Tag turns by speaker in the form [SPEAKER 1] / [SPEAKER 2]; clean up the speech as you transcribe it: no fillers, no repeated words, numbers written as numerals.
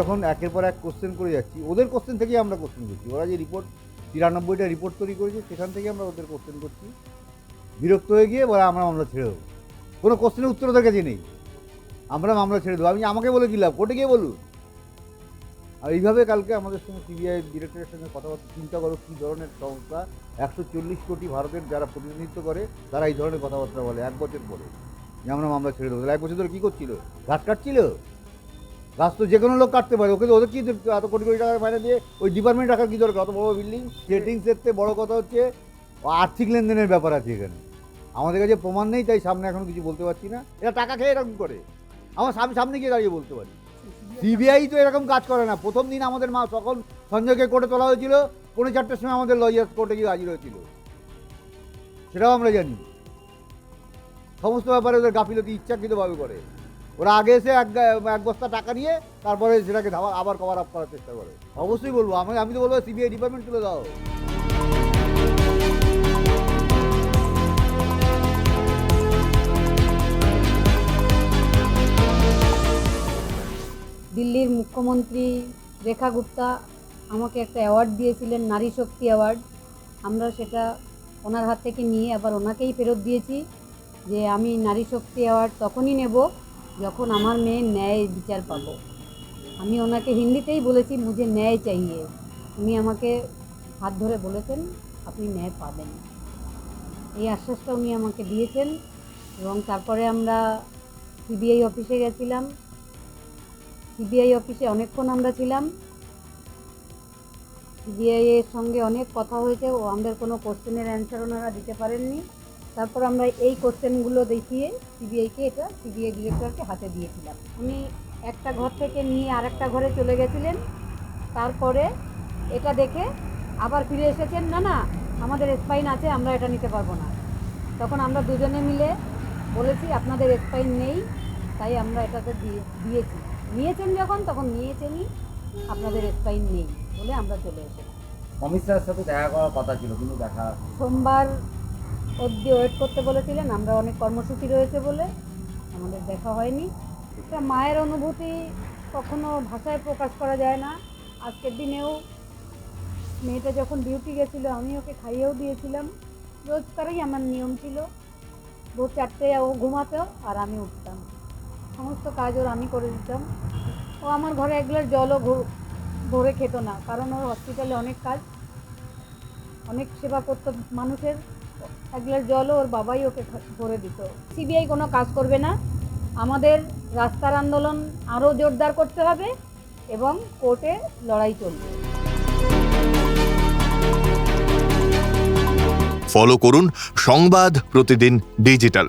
[SPEAKER 1] যখন একের পর এক কোশ্চেন করে যাচ্ছি, ওদের কোশ্চেন থেকেই আমরা কোশ্চেন করছি। ওরা যে রিপোর্ট 93টা রিপোর্ট তৈরি করেছে, সেখান থেকে আমরা ওদের কোশ্চেন করছি। বিরক্ত হয়ে গিয়ে বলে আমরা মামলা ছেড়ে দেবো। কোনো কোশ্চেনের উত্তর ওদের কাছে নেই, আমরা মামলা ছেড়ে দেবো। আমাকে বলে কী লাভ, কোর্টে গিয়ে বলুন। আর এইভাবে কালকে আমাদের সঙ্গে সিবিআই ডিরেক্টরের সঙ্গে কথাবার্তা, চিন্তা করো কী ধরনের সংস্থা, 140 কোটি ভারতের যারা প্রতিনিধিত্ব করে তারা এই ধরনের কথাবার্তা বলে 1 বছর পরে যে আমরা মামলা ছেড়ে দেবো। তাহলে 1 বছর ধরে কী করছিল? ঘাস কাটছিল? গাছ তো যে কোনো লোক কাটতে পারে, ওদের কি এত কোটি কোটি টাকার ফাইনে দিয়ে ওই ডিপার্টমেন্ট রাখার কী দরকার? অত বড় বিল্ডিং সেটিংসের থেকে বড় কথা হচ্ছে আর্থিক লেনদেনের ব্যাপার আছে এখানে। আমাদের কাছে প্রমাণ নেই, তাই সামনে এখন কিছু বলতে পারছি না। এরা টাকা খেয়ে এরকম করে, আমার সামনে গিয়ে দাঁড়িয়ে বলতে পারি। সিবিআই তো এরকম কাজ করে না। প্রথম দিন আমাদের তখন সঞ্জয়কে কোর্টে তোলা হয়েছিল, 4:45 সময় আমাদের লয়ার কোর্টে গিয়ে হাজির হয়েছিল, সেটাও আমরা জানি। সমস্ত ব্যাপারে ওদের গাফিলতি ইচ্ছাকৃতভাবে করে। ওরা আগে এসে এক বস্তা টাকা নিয়ে তারপরে সেটাকে আবার কভার আপ করার চেষ্টা করে। অবশ্যই বলবো, আমি তো বলবো সিবিআই ডিপার্টমেন্ট তুলে দাও।
[SPEAKER 2] দিল্লির মুখ্যমন্ত্রী রেখা গুপ্তা আমাকে একটা অ্যাওয়ার্ড দিয়েছিলেন, নারী শক্তি অ্যাওয়ার্ড। আমরা সেটা ওনার হাত থেকে নিয়ে আবার ওনাকেই ফেরত দিয়েছি যে আমি নারী শক্তি অ্যাওয়ার্ড তখনই নেব যখন আমার মেয়ে ন্যায় বিচার পাবো। আমি ওনাকে হিন্দিতেই বলেছি মুঝে ন্যায় চাইয়ে। উনি আমাকে হাত ধরে বলেছেন আপনি ন্যায় পাবেন, এই আশ্বাসটা উনি আমাকে দিয়েছেন। এবং তারপরে আমরা সিবিআই অফিসে গেছিলাম। সিবিআই অফিসে অনেকক্ষণ আমরা ছিলাম। সিবিআই এর সঙ্গে অনেক কথা হয়েছে, ও আমাদের কোনো কোশ্চেনের অ্যান্সার ওনারা দিতে পারেননি। তারপর আমরা এই কোশ্চেনগুলো দেখিয়ে সিবিআইকে এটা সিবিআই ডিরেক্টরকে হাতে দিয়েছিলাম। উনি একটা ঘর থেকে নিয়ে আরেকটা ঘরে চলে গেছিলেন। তারপরে এটা দেখে আবার ফিরে এসেছেন, না না আমাদের স্পাইন আছে, আমরা এটা নিতে পারবো না। তখন আমরা দুজনে মিলে বলেছি আপনাদের স্পাইন নেই, তাই আমরা এটাতে দিয়েছি। নিয়েছেন যখন, তখন নিয়েছেনই, আপনাদের স্পাইন নেই বলে আমরা চলে এসেছি।
[SPEAKER 3] অমিত স্যারের সাথে দেখা করার কথা ছিল, কিন্তু দেখা
[SPEAKER 2] সোমবার অবধি ওয়েট করতে বলেছিলেন, আমরা অনেক কর্মসূচি রয়েছে বলে আমাদের দেখা হয়নি। একটা মায়ের অনুভূতি কখনো ভাষায় প্রকাশ করা যায় না। আজকের দিনেও মেয়েটা যখন ডিউটি গেছিলো, আমি ওকে খাইয়েও দিয়েছিলাম। রোজকারই আমার নিয়ম ছিল, ভোর 4টায় ও ঘুমাতো আর আমি উঠতাম, সমস্ত কাজ ওর আমি করে দিতাম। ও আমার ঘরে 1 গ্লাস জলও ভরে খেত না, কারণ ওর হসপিটালে অনেক কাজ, অনেক সেবা করতো মানুষের। 1 গ্লাস জলও ওর বাবাই ওকে ভরে দিত। সিবিআই কোনো কাজ করবে না, আমাদের রাস্তার আন্দোলন আরও জোরদার করতে হবে এবং কোর্টে লড়াই চলবে।
[SPEAKER 4] ফলো করুন সংবাদ প্রতিদিন ডিজিটাল।